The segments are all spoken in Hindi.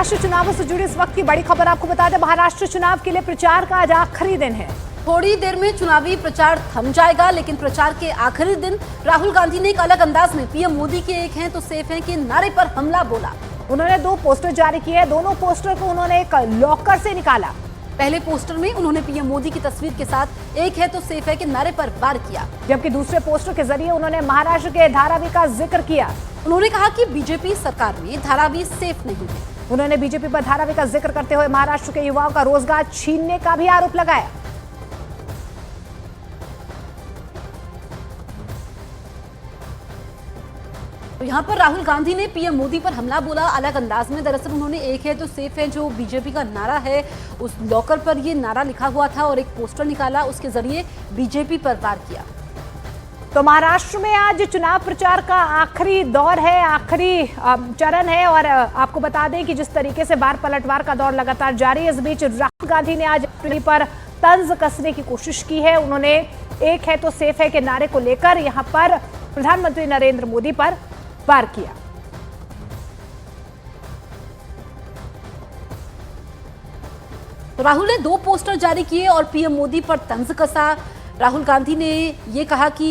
महाराष्ट्र चुनावों से जुड़ी इस वक्त की बड़ी खबर आपको बता दें, महाराष्ट्र चुनाव के लिए प्रचार का आज आखिरी दिन है। थोड़ी देर में चुनावी प्रचार थम जाएगा, लेकिन प्रचार के आखिरी दिन राहुल गांधी ने एक अलग अंदाज में पीएम मोदी के एक हैं तो सेफ हैं के नारे पर हमला बोला। उन्होंने 2 पोस्टर जारी किए। दोनों पोस्टर को उन्होंने एक लॉकर से निकाला। पहले पोस्टर में उन्होंने पीएम मोदी की तस्वीर के साथ एक है तो सेफ है के नारे पर वार किया, जबकि दूसरे पोस्टर के जरिए उन्होंने महाराष्ट्र के धारावी का जिक्र किया। उन्होंने कहा कि बीजेपी सरकार में धारावी सेफ नहीं है। उन्होंने बीजेपी पर धारावी का जिक्र करते हुए महाराष्ट्र के युवाओं का रोजगार छीनने का भी आरोप लगाया। तो यहाँ पर राहुल गांधी ने पीएम मोदी पर हमला बोला अलग अंदाज में। दरअसल उन्होंने एक है तो सेफ है जो बीजेपी का नारा है, उस लॉकर पर ये नारा लिखा हुआ था और एक पोस्टर निकाला, उसके जरिए बीजेपी पर वार किया। तो महाराष्ट्र में आज चुनाव प्रचार का आखिरी दौर है, आखिरी चरण है। और आपको बता दें कि जिस तरीके से बार पलटवार का दौर लगातार जारी है, इस बीच राहुल गांधी ने आज पर तंज कसने की कोशिश की है। उन्होंने एक है तो सेफ है के नारे को लेकर यहां पर प्रधानमंत्री नरेंद्र मोदी पर वार किया। तो राहुल ने 2 पोस्टर जारी किए और पीएम मोदी पर तंज कसा। राहुल गांधी ने ये कहा कि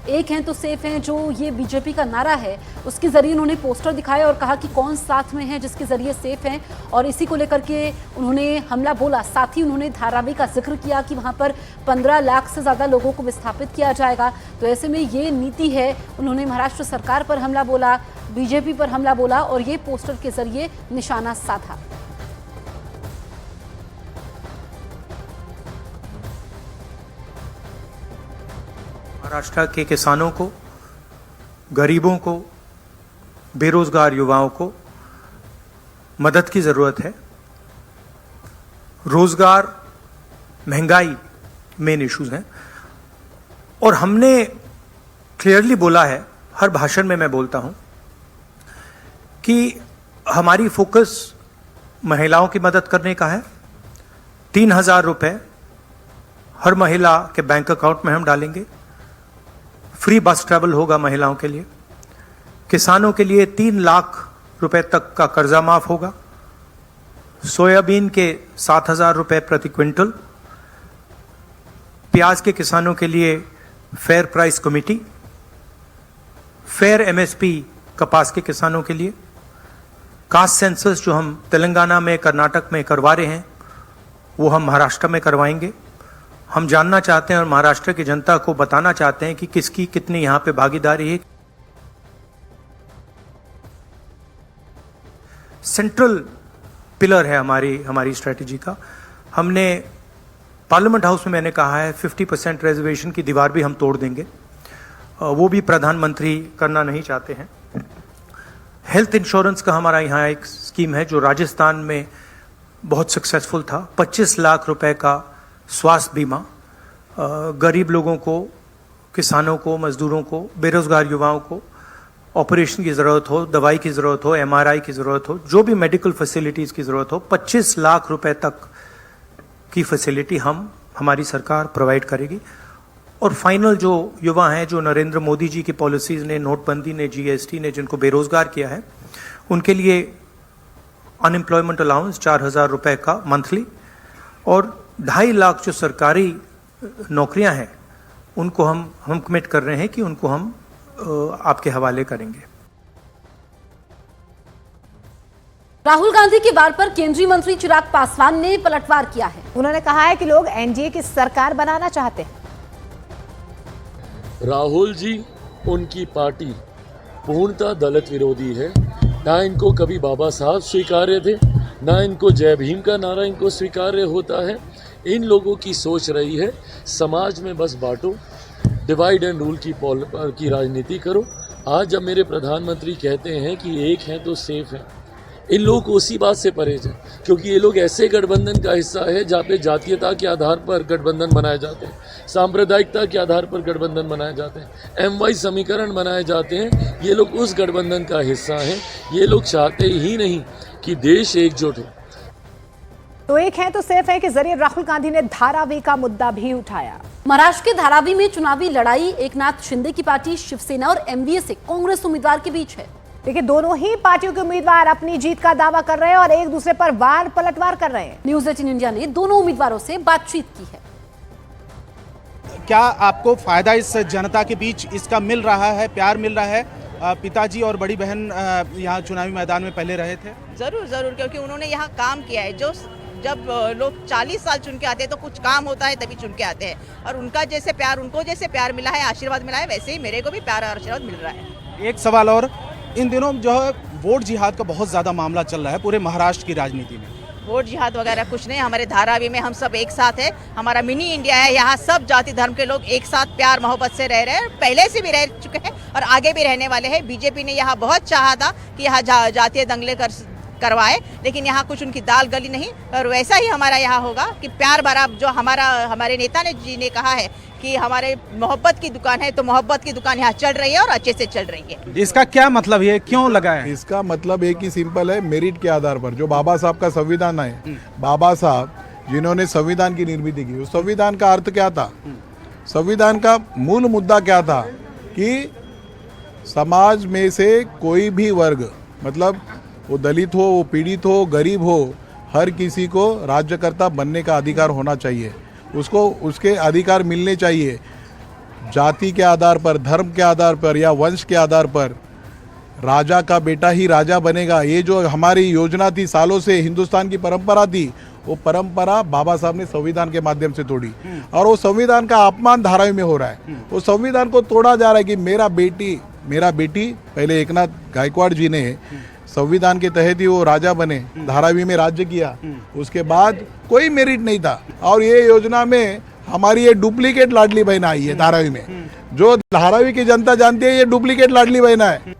एक हैं तो सेफ हैं जो ये बीजेपी का नारा है, उसके जरिए उन्होंने पोस्टर दिखाए और कहा कि कौन साथ में है जिसके जरिए सेफ हैं, और इसी को लेकर के उन्होंने हमला बोला। साथ ही उन्होंने धारावी का जिक्र किया कि वहां पर 15 लाख से ज्यादा लोगों को विस्थापित किया जाएगा। तो ऐसे में ये नीति है। उन्होंने महाराष्ट्र सरकार पर हमला बोला, बीजेपी पर हमला बोला और ये पोस्टर के जरिए निशाना साधा। महाराष्ट्र के किसानों को, गरीबों को, बेरोजगार युवाओं को मदद की जरूरत है। रोजगार, महंगाई मेन इश्यूज हैं और हमने क्लियरली बोला है, हर भाषण में मैं बोलता हूं कि हमारी फोकस महिलाओं की मदद करने का है। 3000 रुपए हर महिला के बैंक अकाउंट में हम डालेंगे। फ्री बस ट्रैवल होगा महिलाओं के लिए। किसानों के लिए 3 लाख रुपए तक का कर्जा माफ होगा। सोयाबीन के 7000 रुपए प्रति क्विंटल। प्याज के किसानों के लिए fair price committee. Fair MSP कपास के किसानों के लिए। कास्ट सेंसस जो हम तेलंगाना में, कर्नाटक में करवा रहे हैं, वो हम महाराष्ट्र में करवाएंगे। हम जानना चाहते हैं और महाराष्ट्र की जनता को बताना चाहते हैं कि किसकी कितनी यहां पे भागीदारी है। सेंट्रल पिलर है हमारी स्ट्रेटेजी का। हमने पार्लियामेंट हाउस में मैंने कहा है 50% रिजर्वेशन की दीवार भी हम तोड़ देंगे। वो भी प्रधानमंत्री करना नहीं चाहते हैं। हेल्थ इंश्योरेंस का हमारा यहाँ एक स्कीम है जो राजस्थान में बहुत सक्सेसफुल था। 25 लाख रुपए का स्वास्थ्य बीमा गरीब लोगों को, किसानों को, मजदूरों को, बेरोजगार युवाओं को ऑपरेशन की ज़रूरत हो, दवाई की ज़रूरत हो, एमआरआई की ज़रूरत हो, जो भी मेडिकल फैसिलिटीज़ की ज़रूरत हो, 25 लाख रुपए तक की फैसिलिटी हमारी सरकार प्रोवाइड करेगी। और फाइनल जो युवा हैं, जो नरेंद्र मोदी जी की पॉलिसीज़ ने, नोटबंदी ने, जीएसटी ने जिनको बेरोजगार किया है, उनके लिए अनएम्प्लॉयमेंट अलाउंस 4000 रुपए का मंथली और 2.5 लाख जो सरकारी नौकरियां हैं उनको हम कमिट कर रहे हैं कि उनको हम आपके हवाले करेंगे। राहुल गांधी की वार पर केंद्रीय मंत्री चिराग पासवान ने पलटवार किया है। उन्होंने कहा है कि लोग एनडीए की सरकार बनाना चाहते हैं। राहुल जी, उनकी पार्टी पूर्णतः दलित विरोधी है। ना इनको कभी बाबा साहब स्वीकार्य थे, ना इनको जय भीम का नारा इनको स्वीकार्य होता है। इन लोगों की सोच रही है समाज में बस बांटो, डिवाइड एंड रूल की राजनीति करो। आज जब मेरे प्रधानमंत्री कहते हैं कि एक हैं तो सेफ हैं, इन लोगों को उसी बात से परहेज है, क्योंकि ये लोग ऐसे गठबंधन का हिस्सा है जहाँ पे जातीयता के आधार पर गठबंधन बनाए जाते हैं, सांप्रदायिकता के आधार पर गठबंधन बनाए जाते हैं, एमवाई समीकरण बनाए जाते हैं। ये लोग उस गठबंधन का हिस्सा हैं। ये लोग चाहते ही नहीं कि देश एकजुट हो। तो एक है तो सेफ है के जरिए राहुल गांधी ने धारावी का मुद्दा भी उठाया। महाराष्ट्र के धारावी में चुनावी लड़ाई एकनाथ शिंदे की पार्टी शिवसेना और एमवीए से कांग्रेस उम्मीदवार के बीच है। देखिए, दोनों ही पार्टियों के उम्मीदवार अपनी जीत का दावा कर रहे हैं और एक दूसरे पर वार पलटवार कर रहे हैं। न्यूज़ 18 इंडिया ने दोनों उम्मीदवारों से बातचीत की है। क्या आपको फायदा इस जनता के बीच इसका मिल रहा है, प्यार मिल रहा है? पिताजी और बड़ी बहन यहाँ चुनावी मैदान में पहले रहे थे। जरूर जरूर, क्योंकि उन्होंने यहाँ काम किया है। जो जब लोग 40 साल चुन के आते हैं तो कुछ काम होता है तभी चुन के आते हैं, और उनका जैसे प्यार, उनको जैसे प्यार मिला है, आशीर्वाद मिला है, वैसे ही मेरे को भी प्यार और आशीर्वाद मिल रहा है। एक सवाल और, इन दिनों जो है वोट जिहाद का बहुत ज़्यादा मामला चल रहा है पूरे महाराष्ट्र की राजनीति में। वोट जिहाद वगैरह कुछ नहीं, हमारे धारावी में हम सब एक साथ है। हमारा मिनी इंडिया है, यहाँ सब जाति धर्म के लोग एक साथ प्यार मोहब्बत से रह रहे हैं, पहले से भी रह चुके हैं और आगे भी रहने वाले हैं। बीजेपी ने यहाँ बहुत चाहा था कि यहाँ जातीय दंगले करवाए, लेकिन यहाँ कुछ उनकी दाल गली नहीं, और वैसा ही हमारा यहाँ होगा कि प्यार भरा जो हमारे नेता जी ने कहा है कि हमारे मोहब्बत की दुकान है, तो मोहब्बत की दुकान यहाँ चल रही है और अच्छे से चल रही है। इसका क्या मतलब, ये क्यों लगा है? इसका मतलब एक ही सिंपल है, मेरिट के आधार पर। जो बाबा साहब का संविधान है, बाबा साहब जिन्होंने संविधान की निर्मित की, उस संविधान का अर्थ क्या था? संविधान का मूल मुद्दा क्या था? कि समाज में से कोई भी वर्ग, मतलब वो दलित हो, वो पीड़ित हो, गरीब हो, हर किसी को राज्यकर्ता बनने का अधिकार होना चाहिए। उसको उसके अधिकार मिलने चाहिए। जाति के आधार पर, धर्म के आधार पर या वंश के आधार पर राजा का बेटा ही राजा बनेगा, ये जो हमारी योजना थी, सालों से हिंदुस्तान की परंपरा थी, वो परंपरा बाबा साहब ने संविधान के माध्यम से तोड़ी। और वो संविधान का अपमान धारावी में हो रहा है। वो संविधान को तोड़ा जा रहा है कि मेरा बेटी पहले एकनाथ गायकवाड़ जी ने संविधान के तहत ही वो राजा बने, धारावी में राज्य किया। उसके बाद कोई मेरिट नहीं था, और ये योजना में हमारी ये डुप्लीकेट लाडली बहन आई है धारावी में। जो धारावी की जनता जानती है ये डुप्लीकेट लाडली बहन है।